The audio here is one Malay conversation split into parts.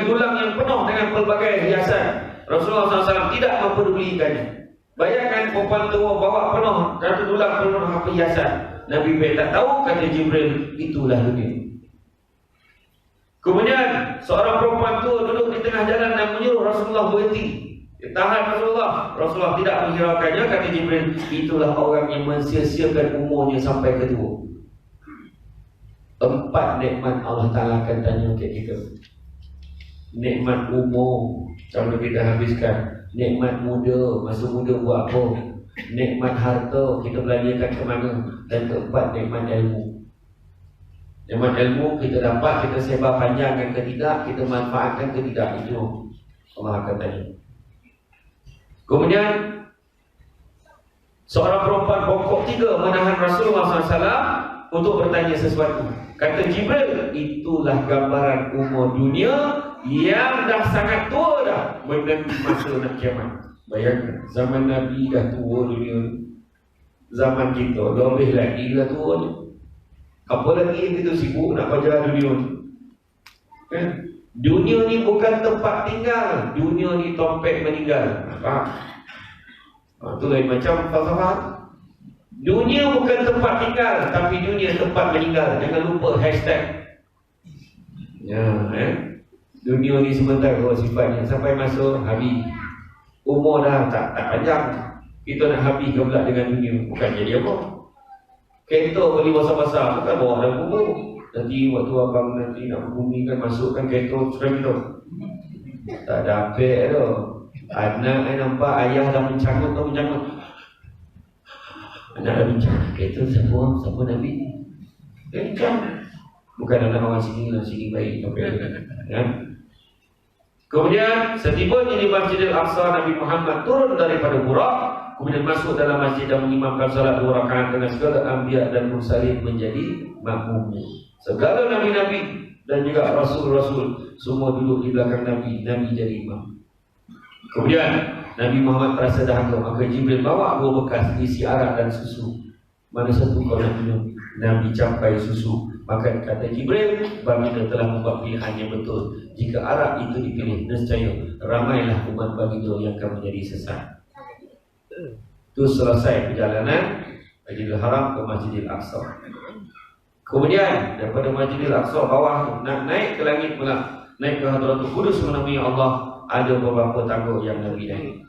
dulang yang penuh dengan pelbagai hiasan. Rasulullah SAW tidak mempedulikannya. Bayangkan perempuan tua bawa penuh satu dulang penuh hiasan. Nabi tak tahu, kata Jibril, itulah dunia. Kemudian seorang perempuan tua duduk di tengah jalan dan menyuruh Rasulullah berhenti. Tahan Rasulullah. Rasulullah tidak menghiraukannya, kata Jibril, itulah orang yang mensia-siakan umurnya sampai ke tua. 4 nikmat Allah Ta'ala akan tanya ke kita. Nikmat umur, kalau kita habiskan. Nikmat muda, masa muda buat apa? Nikmat harta, kita belanjakan ke mana? Dan keempat, nikmat ilmu. Nikmat ilmu kita dapat, kita sebar panjangkan ke tidak, kita manfaatkan ke tidak. Itu Allah akan tanya. Kemudian seorang perempuan bongkok 3 menahan Rasulullah SAW untuk bertanya sesuatu. Kata Jibril, itulah gambaran umur dunia yang dah sangat tua dah menanti masa nak kiamat. Bayangkan, zaman Nabi dah tua dunia ni. Zaman kita lebih lagi dah tua ni. Apa lagi yang kita sibuk nak baca dunia ni? Kan? Dunia ni bukan tempat tinggal. Dunia ni tompek meninggal. Faham? Itu lain macam falsafah. Dunia bukan tempat tinggal, tapi dunia tempat meninggal. Jangan lupa hashtag. Dunia ni sebentar sifatnya, sampai masa habis. Umur dah tak panjang. Kita nak habis ke pula dengan dunia. Bukan jadi apa. Kereta beli basah-basah, bukan bawa dalam kubur. Nanti waktu abang nanti nak bumikan, masukkan kereta sekarang tu. Tak dapat tu. Anak nampak ayah dah mencangut tu, mencangut. Anak dah mencangut. Kereta siapa Nabi? Kencang. Bukan anak orang sini lah, sini baik. Ya? Kemudian setibanya di Masjidil Aqsa, Nabi Muhammad turun daripada Burak, kemudian masuk dalam masjid dan mengimamkan salat 2 rakaat dengan segala anbiya dan mursalin menjadi makmumnya. Segala nabi-nabi dan juga rasul-rasul semua duduk di belakang Nabi. Nabi jadi imam. Kemudian Nabi Muhammad terasa dahaga, maka Jibril bawa 2 bekas isi arak dan susu. Mana satu kau nak minum? Nabi capai susu. Maka kata Jibril, baginda telah membuat pilihan yang betul. Jika arak itu dipilih, nescaya ramailah umat baginda yang akan menjadi sesat. Itu selesai perjalanan Masjidil Haram ke Masjidil Aqsa. Kemudian daripada Masjidil Aqsa bawah nak naik ke langit pula, naik ke Hadratul Qudus menemui Allah. Ada beberapa tangga yang Nabi naik.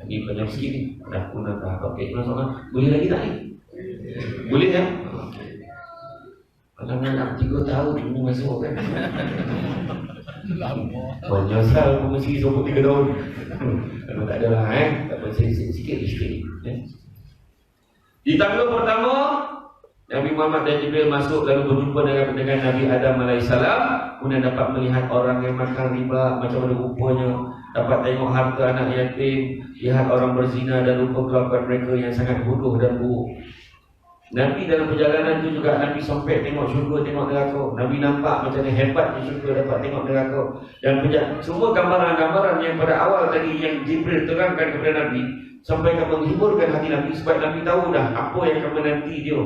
Ini banyak sikit ni. Dah pun dah tahap boleh lagi tak ni? Boleh ya? Kalau nak 3 tahun ini masuk kan. Oh, nyasal pun mesti sobot 3 tahun. Kalau tak ada lah tak apa, sikit. Di tangga pertama Nabi Muhammad dan Jibril masuk lalu berjumpa dengan Nabi Adam AS. Kemudian dapat melihat orang yang makan riba macam mana rupanya, dapat tengok harta anak yatim, lihat orang berzina dan rupa kelakuan mereka yang sangat bodoh dan buruk. Nabi dalam perjalanan itu juga Nabi sampai tengok syurga, tengok neraka. Nabi nampak macam mana hebatnya syurga, dapat tengok neraka. Dan semua gambaran-gambaran yang pada awal tadi yang Jibril terangkan kepada Nabi sampai akan menghiburkan hati Nabi, sebab Nabi tahu dah apa yang akan menanti dia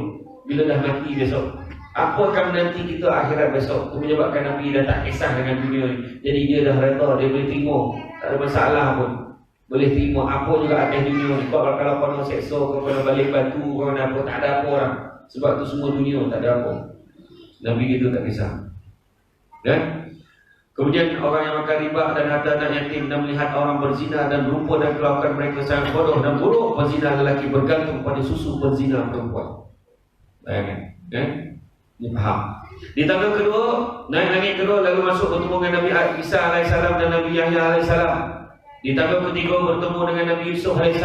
bila dah mati besok. Apa akan menanti kita akhirat besok. Itu menyebabkan Nabi dah tak kisah dengan dunia ni. Jadi dia dah reda, dia boleh terima. Tak ada masalah pun. Boleh terima apa juga atas dunia ni. Kalau kena seksa, kalau kena balik batu, kalau kena apa, tak ada apa orang. Sebab tu semua dunia tak ada apa. Nabi gitu tak kisah. Dan kemudian orang yang makan riba dan harta anak yatim dan melihat orang berzina dan rupa dan kelakuan mereka sangat bodoh dan buruk. Penzina lelaki bergantung pada susu penzina perempuan. Bayangkan, kan? Ini faham. Di tangga kedua, naik langit kedua lalu masuk bertemu dengan Nabi Isa AS dan Nabi Yahya AS. Di tangga ketiga bertemu dengan Nabi Yusuf AS.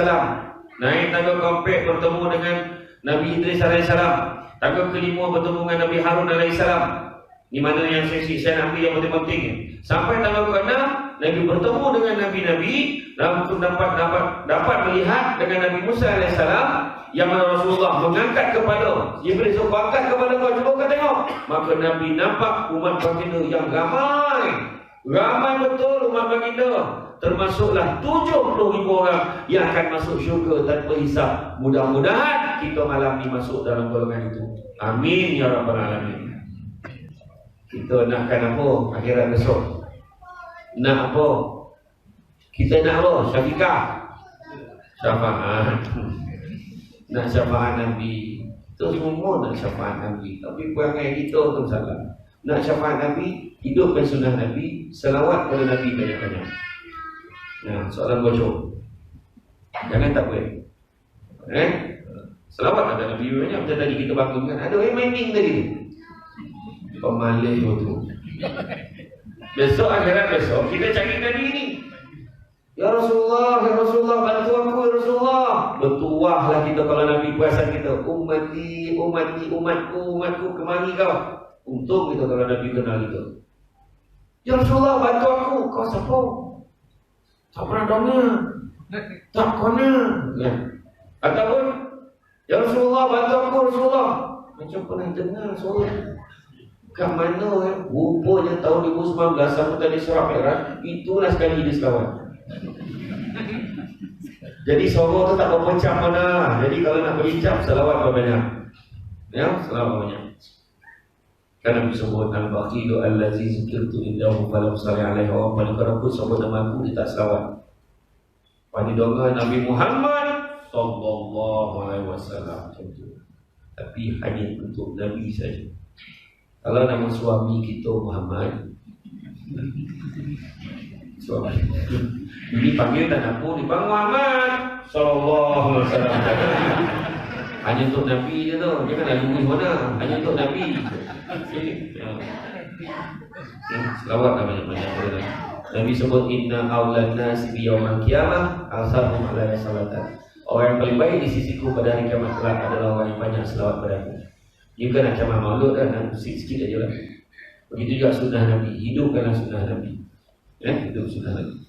Naik tangga keempat bertemu dengan Nabi Idris AS. Tangga kelima bertemu dengan Nabi Harun AS. Di mana yang saya nak ambil yang penting-penting. Sampai tangga ke-6 Nabi bertemu dengan Nabi-Nabi, lalu dapat melihat dengan Nabi Musa AS yang mana Rasulullah mengangkat kepala. Jibril suruh angkat kepala kau, cuba kau tengok. Maka Nabi nampak umat baginda yang ramai betul umat baginda. Termasuklah 70,000 orang yang akan masuk syurga tanpa hisab. Mudah-mudahan kita malam ni masuk dalam golongan itu. Amin ya rabbal alamin. Kita nakkan apa akhirat besok? Nak apa? Kita nak apa? Syafiqah. Syafaat. Nak syafaat Nabi. Itu semua nak syafaat Nabi. Tapi perangai kita tu salah. Nak syafaat Nabi, hidupkan sunnah Nabi, selawat pada Nabi banyak-banyak. Nah, soalan bocor. Jangan tak boleh. Selawat pada Nabi banyak. Macam tadi kita bangun kan, ada orang main tadi tu. Pemalih tu. Besok akhirat besok kita cari Nabi ni. Ya Rasulullah, bantu aku ya Rasulullah. Bertuahlah kita kalau Nabi perasan kita. Ummati, umatku, kemari kau. Untung kita kalau Nabi kenal kita. Ya Rasulullah, bantu aku. Kau siapa? Tak pernah dengar. Tak kena. Ya. Ataupun, ya Rasulullah, bantu aku Rasulullah. Macam pernah dengar suara. Kat mana rupanya tahun 2019 sama tadi Surah Mi'raj. Itulah sekali dia selawat. Jadi suara tu tak berpecah mana. Jadi kalau nak berucap, selawat banyak. Ya, selawat banyak. Karena disebut al-baqilu allazi zikirtu indahu falam salli alaihi wa sallam. Kalau aku sebut nama aku, dia tak selawat. Pada doa Nabi Muhammad sallallahu alaihi wasallam. Tapi hanya untuk Nabi saja. Kalau nama suami kita Muhammad, suami ini panggil tak aku, dipanggil Muhammad sallallahu alaihi wasallam. Hanya untuk Nabi je tu. Jangan lalu mana. Hanya untuk Nabi. Selawat lah banyak-banyak. Nabi sebut inna awlan nasi bi yaumil qiyamah asarhum ala salatan. Orang yang paling baik di sisiku pada hari kiamat kelak adalah orang yang banyak selawat padaku. You kan nak camah maulud kan, nak sikit-sikit aja lah. Begitu juga sunnah Nabi. Hidupkanlah sunnah Nabi. Hidup sunnah Nabi.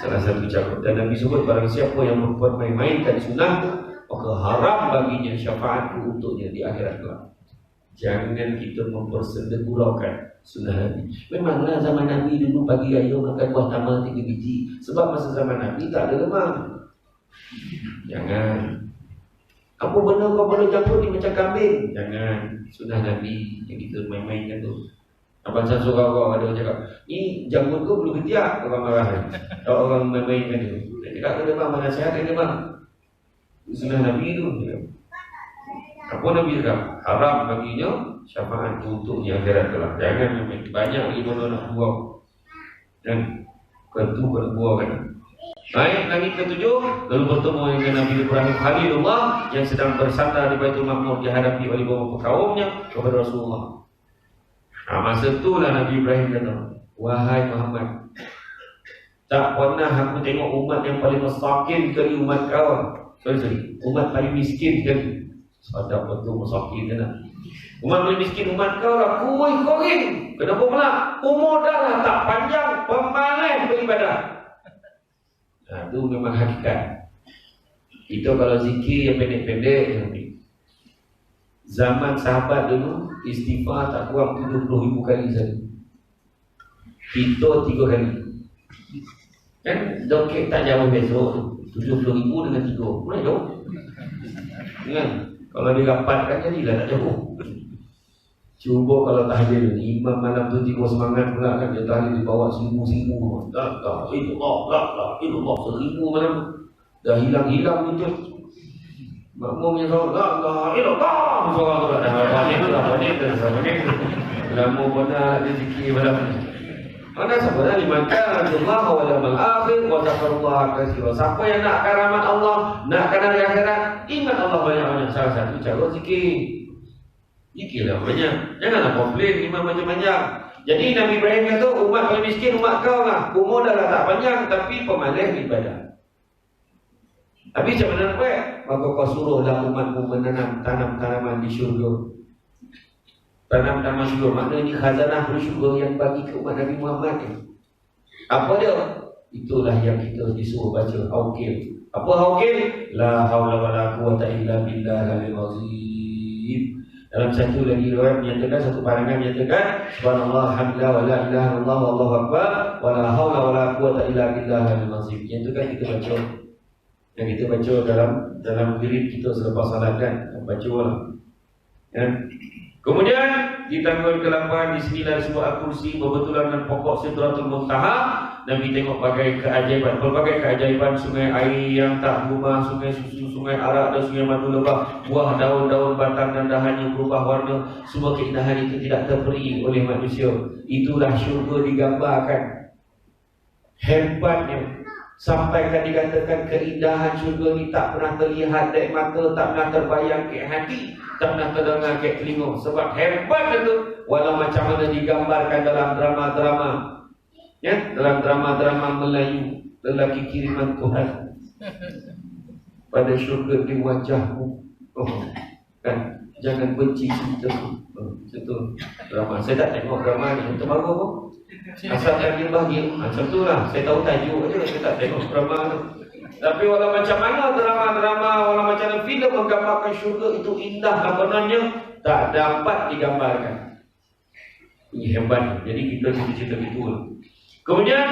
Salah satu cara. Dan Nabi sebut barang siapa yang membuat main-mainkan sunnah, maka haram baginya syafaatku untuknya di akhirat kelak. Jangan kita mempersendekurakan sunnah Nabi. Memanglah zaman Nabi dulu pagi raya makan buah tamal 3 biji. Sebab masa zaman Nabi tak ada lemang. Jangan. Apa benda kau boleh campur ni macam kambing? Jangan. Sunnah Nabi yang kita main-mainkan tu. Abang Syah surau ada orang cakap, ni janggut kau belum ketiak. Orang marah kan. Kalau orang main-mainkan tu. Dia cakap kena bang, mana sihat dia bang. Sunnah Nabi tu. Apa Nabi cakap? Haram baginya syafaat untuknya akhirat kelak. Jangan main. Banyak lagi benda nak buang. Dan tentu kena buang kan. Baik, langit ke-7 lalu bertemu dengan Nabi Ibrahim Khalilullah yang sedang bersandar di Baitul Ma'mur dihadapi oleh beberapa kaumnya kepada Rasulullah. Masa itulah Nabi Ibrahim kata, wahai Muhammad, tak pernah aku tengok umat yang paling masakin sekali umat kau. Sorry, umat paling miskin sekali. Sadap betul masakin kan. Umat paling miskin umat kau lah, kuih koring. Kenapa pula? Umur dah lah tak panjang, pemalas beribadah. Itu memang hakikat. Kita kalau zikir yang pendek-pendek, zaman sahabat dulu istighfar tak kurang 70,000 kali saja. Kita 3 kali. Kan dokek tak jauh besok 70,000 dengan 3. Mana jauh? Kan? Kalau dirapatkan jadilah tak jauh. Cuba kalau tahlil imam malam tu tiba semangat pula kan, dia tahlil dibawa 1000. Tak, itu Allah, 1000 malam dah hilang gitu. Makmumnya salat, ilallah, suara tu dah banyak lama benar dia zikir malam ni. Mana sebenarnya limankan Allah wa yaumil akhir wa zakarullah katsira. Siapa yang nak karamat Allah, nak hari akhirat, ingat Allah banyak-banyak. Salah satu cara zikir. Zikirlah banyak. Janganlah komplain imam macam-macam. Jadi Nabi Ibrahim kata umat paling miskin umat kau lah. Umur dah lah tak panjang tapi pemalas ibadah. Tapi macam mana nak buat? Maka kau suruhlah umatmu menanam tanaman di syurga. Tanam taman syurga. Maknanya ini khazanah syurga yang bagi ke umat Nabi Muhammad ni. Apa dia? Itulah yang kita disuruh baca. Hawqil. Apa hawqil? La hawla wa la quwata illa billahil azim. Dalam satu lagi riwayat menyatakan, satu pandangan menyatakan subhanallah hamdulillah wa la ilaha illallah wallahu akbar wa la haula wa la quwata illa billahil azim. Yang itu kan kita baca. Yang kita baca dalam wirid kita selepas salat kan, baca lah. Kemudian di tanggal ke-8 di sinilah sebuah Al-Kursi berbetulan dengan pokok Sidratul Muntaha. Nabi tengok pelbagai keajaiban sungai air yang tak berubah, sungai susu, sungai arak dan sungai madu lebah, buah daun-daun, batang dan dahannya berubah warna. Semua keindahan itu tidak terperi oleh manusia. Itulah syurga digambarkan. Hebatnya sampai kan dikatakan keindahan syurga ni tak pernah terlihat dari mata, tak pernah terbayang ke hati, tak pernah terdengar ke telinga. Sebab hebat itu walau macam mana digambarkan dalam drama-drama, ya, dalam drama-drama Melayu, lelaki kiriman Tuhan pada syurga di wajahmu. Kan, jangan benci cerita tu. Drama. Saya tak tengok drama ni, itu baru pun. Asalkan dia bahagia, macam tu lah. Saya tahu tajuk je, saya tak tengok drama tu. Tapi walau macam mana drama-drama, walau macam mana filem menggambarkan syurga itu indah lakonannya, tak dapat digambarkan. Ini hebat. Jadi kita cerita gitu. Kemudian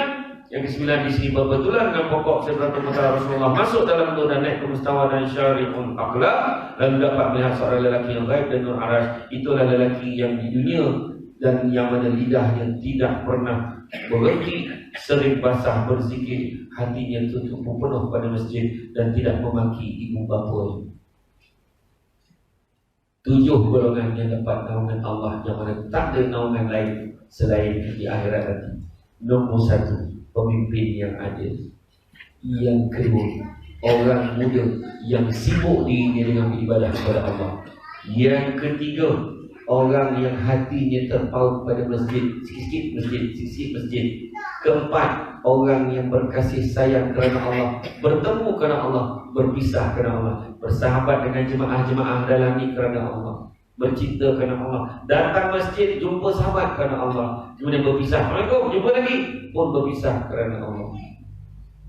yang ke-9 di sini berbetulan dengan pokok Sidratul Muntaha Rasulullah masuk dalam nur dan naik ke mustawa dan syari'ul akhlak, lalu dapat melihat seorang lelaki yang gaib dan nur arash. Itulah lelaki yang di dunia dan yang mana lidahnya tidak pernah berhenti, sering basah berzikir, hatinya tutup penuh pada masjid dan tidak memaki ibu bapanya. 7 golongan yang dapat naungan Allah yang mana tak ada naungan lain selain di akhirat nanti. Nombor 1, pemimpin yang adil. Yang kedua, orang muda yang sibuk dirinya dengan ibadah kepada Allah. Yang ketiga, orang yang hatinya terpaut pada masjid, sikit-sikit masjid. Keempat, orang yang berkasih sayang kerana Allah, bertemu kerana Allah, berpisah kerana Allah, bersahabat dengan jemaah-jemaah dalam ni kerana Allah, bercinta kerana Allah, datang masjid jumpa sahabat kerana Allah, kemudian berpisah, Assalamualaikum, jumpa lagi, pun berpisah kerana Allah,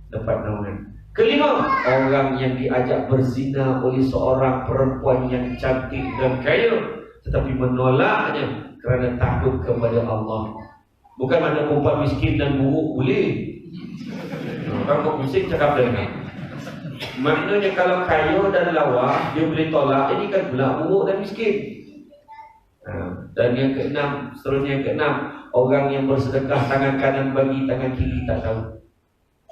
dapat naungan. Kelima, orang yang diajak berzina oleh seorang perempuan yang cantik dan kaya, tetapi menolaknya kerana takut kepada Allah. Bukan mana perempuan miskin dan buruk boleh. Orang kok miskin cakap dengan. Maknanya kalau kaya dan lawa dia boleh tolak, ini kan pula buruk dan miskin. Dan yang keenam, seterusnya yang keenam, orang yang bersedekah tangan kanan bagi tangan kiri tak tahu.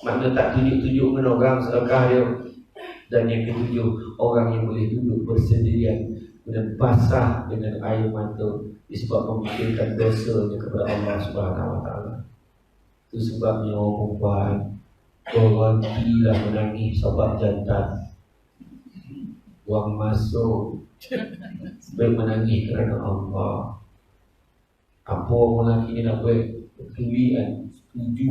Maknanya tak tunjuk-tunjuk dengan orang sedekah dia. Dan yang ketujuh, orang yang boleh duduk bersendirian dan basah dengan air mata disebab memikirkan dosanya kepada Allah Subhanahu Wa Taala. Itu sebabnya orang perempuan berhentilah menangis sobat jantan, buang masuk, baik menangis kerana Allah. Apa orang lelaki ni nak buat ketulian, setuju.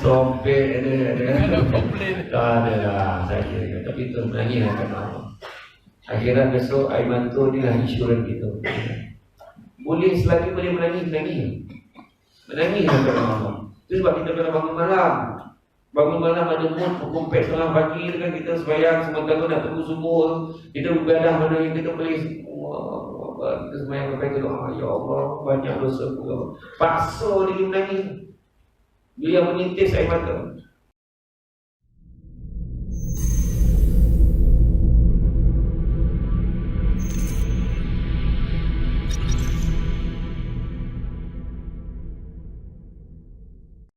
Sompek ada komplain. Tak ada lah saya. Tapi itu menangis kerana Allah. Akhirat besok air mata ni lah insurans kita. Boleh selagi boleh menangis. Menangis kerana Allah. Itu sebab kita kena bangun malam. Bangun malam ada mood pukul 4:30 pagi kan kita sembahyang, sementara nak tunggu subuh. Kita beribadah mana yang kita boleh. Kita sembahyang sampai ke doa, ya Allah banyak dosa aku. Paksa dia menangis. Dia menintis air mata.